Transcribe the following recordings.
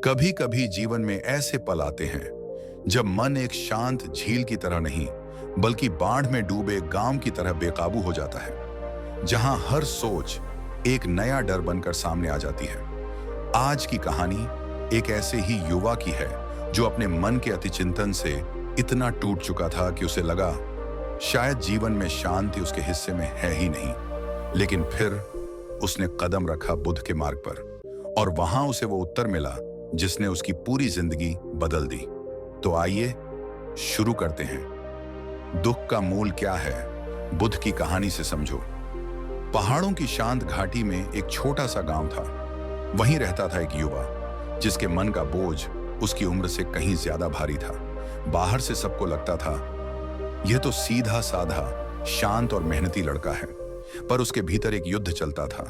कभी कभी जीवन में ऐसे पल आते हैं जब मन एक शांत झील की तरह नहीं बल्कि बाढ़ में डूबे गांव की तरह बेकाबू हो जाता है, जहां हर सोच एक नया डर बनकर सामने आ जाती है। आज की कहानी एक ऐसे ही युवा की है जो अपने मन के अतिचिंतन से इतना टूट चुका था कि उसे लगा शायद जीवन में शांति उसके हिस्से में है ही नहीं। लेकिन फिर उसने कदम रखा बुद्ध के मार्ग पर और वहां उसे वो उत्तर मिला जिसने उसकी पूरी जिंदगी बदल दी। तो आइए शुरू करते हैं। दुख का मूल क्या है, बुद्ध की कहानी से समझो। पहाड़ों की शांत घाटी में एक छोटा सा गांव था। वहीं रहता था एक युवा जिसके मन का बोझ उसकी उम्र से कहीं ज्यादा भारी था। बाहर से सबको लगता था यह तो सीधा साधा शांत और मेहनती लड़का है, पर उसके भीतर एक युद्ध चलता था।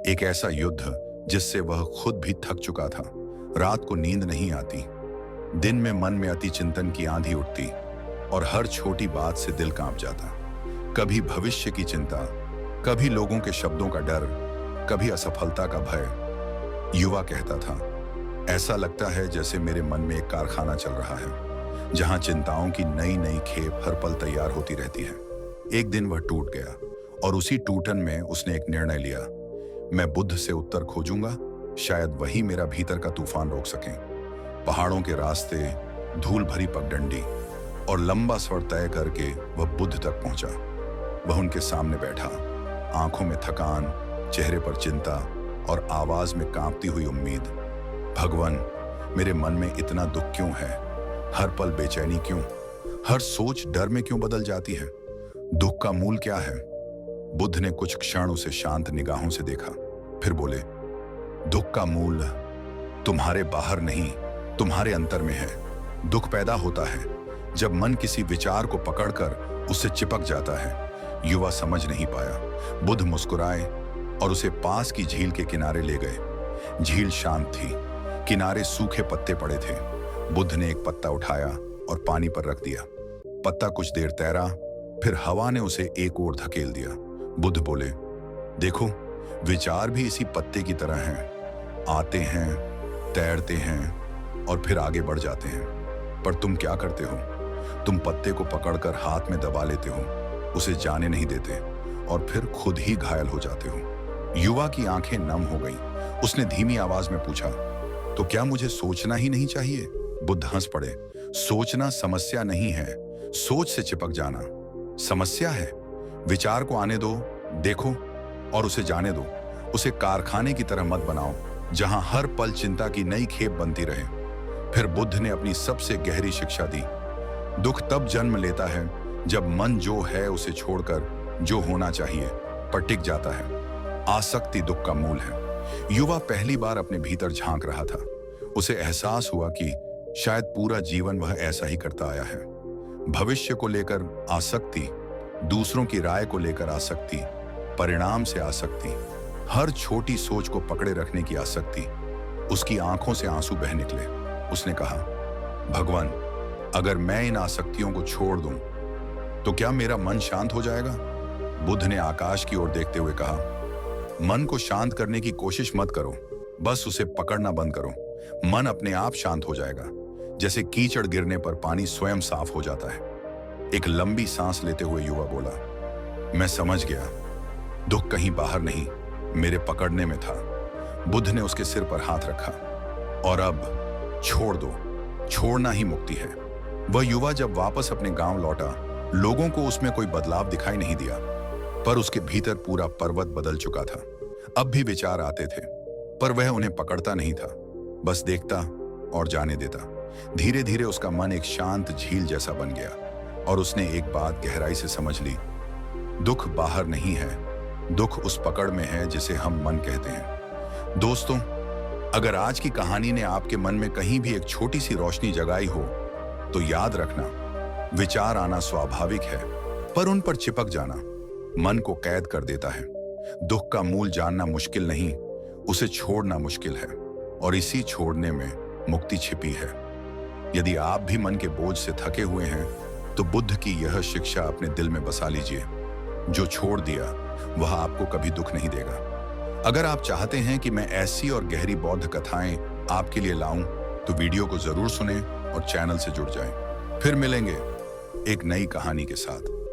एक ऐसा युद्ध जिससे वह खुद भी थक चुका था। रात को नींद नहीं आती, दिन में मन में अति चिंतन की आंधी उठती और हर छोटी बात से दिल कांप जाता। कभी भविष्य की चिंता, कभी लोगों के शब्दों का डर, कभी असफलता का भय। युवा कहता था, ऐसा लगता है जैसे मेरे मन में एक कारखाना चल रहा है जहां चिंताओं की नई नई खेप हर पल तैयार होती रहती है। एक दिन वह टूट गया और उसी टूटन में उसने एक निर्णय लिया, मैं बुद्ध से उत्तर खोजूंगा, शायद वही मेरा भीतर का तूफान रोक सकें। पहाड़ों के रास्ते, धूल भरी पगडंडी और लंबा सफर तय करके वह बुद्ध तक पहुंचा। वह उनके सामने बैठा, आंखों में थकान, चेहरे पर चिंता और आवाज में कांपती हुई उम्मीद। भगवान, मेरे मन में इतना दुख क्यों है? हर पल बेचैनी क्यों? हर सोच डर में क्यों बदल जाती है? दुख का मूल क्या है? बुद्ध ने कुछ क्षण उसे शांत निगाहों से देखा, फिर बोले, दुख का मूल तुम्हारे बाहर नहीं, तुम्हारे अंतर में है। दुख पैदा होता है जब मन किसी विचार को पकड़कर उससे चिपक जाता है। युवा समझ नहीं पाया। बुद्ध मुस्कुराए और उसे पास की झील के किनारे ले गए। झील शांत थी, किनारे सूखे पत्ते पड़े थे। बुद्ध ने एक पत्ता उठाया और पानी पर रख दिया। पत्ता कुछ देर तैरा, फिर हवा ने उसे एक ओर धकेल दिया। बुद्ध बोले, देखो, विचार भी इसी पत्ते की तरह हैं, आते हैं, तैरते हैं और फिर आगे बढ़ जाते हैं। पर तुम क्या करते हो? तुम पत्ते को पकड़कर हाथ में दबा लेते हो, उसे जाने नहीं देते और फिर खुद ही घायल हो जाते हो। युवा की आंखें नम हो गईं। उसने धीमी आवाज में पूछा, तो क्या मुझे सोचना ही नहीं चाहिए? बुद्ध हंस पड़े, सोचना समस्या नहीं है, सोच से चिपक जाना समस्या है। विचार को आने दो, देखो और उसे जाने दो। उसे कारखाने की तरह मत बनाओ जहां हर पल चिंता की नई खेप बनती रहे। फिर बुद्ध ने अपनी सबसे गहरी शिक्षा दी, दुख तब जन्म लेता है जब मन जो है उसे छोड़कर जो होना चाहिए पर टिक जाता है। आसक्ति दुख का मूल है। युवा पहली बार अपने भीतर झांक रहा था। उसे एहसास हुआ कि शायद पूरा जीवन वह ऐसा ही करता आया है। भविष्य को लेकर आसक्ति, दूसरों की राय को लेकर आसक्ति, परिणाम से आसक्ति, हर छोटी सोच को पकड़े रखने की आसक्ति। उसकी आंखों से आंसू बह निकले। उसने कहा, भगवान, अगर मैं इन आसक्तियों को छोड़ दूं तो क्या मेरा मन शांत हो जाएगा? बुद्ध ने आकाश की ओर देखते हुए कहा, मन को शांत करने की कोशिश मत करो, बस उसे पकड़ना बंद करो। मन अपने आप शांत हो जाएगा, जैसे कीचड़ गिरने पर पानी स्वयं साफ हो जाता है। एक लंबी सांस लेते हुए युवा बोला, मैं समझ गया, दुख कहीं बाहर नहीं, मेरे पकड़ने में था। बुद्ध ने उसके सिर पर हाथ रखा, और अब छोड़ दो, छोड़ना ही मुक्ति है। वह युवा जब वापस अपने गांव लौटा, लोगों को उसमें कोई बदलाव दिखाई नहीं दिया, पर उसके भीतर पूरा पर्वत बदल चुका था। अब भी विचार आते थे, पर वह उन्हें पकड़ता नहीं था, बस देखता और जाने देता। धीरे धीरे उसका मन एक शांत झील जैसा बन गया और उसने एक बात गहराई से समझ ली, दुख बाहर नहीं है, दुख उस पकड़ में है जिसे हम मन कहते हैं। दोस्तों, अगर आज की कहानी ने आपके मन में कहीं भी एक छोटी सी रोशनी जगाई हो, तो याद रखना, विचार आना स्वाभाविक है, पर उन पर चिपक जाना मन को कैद कर देता है। दुख का मूल जानना मुश्किल नहीं, उसे छोड़ना मुश्किल है, और इसी छोड़ने में मुक्ति छिपी है। यदि आप भी मन के बोझ से थके हुए हैं, तो बुद्ध की यह शिक्षा अपने दिल में बसा लीजिए, जो छोड़ दिया वह आपको कभी दुख नहीं देगा। अगर आप चाहते हैं कि मैं ऐसी और गहरी बौद्ध कथाएं आपके लिए लाऊं तो वीडियो को जरूर सुनें और चैनल से जुड़ जाएं। फिर मिलेंगे एक नई कहानी के साथ।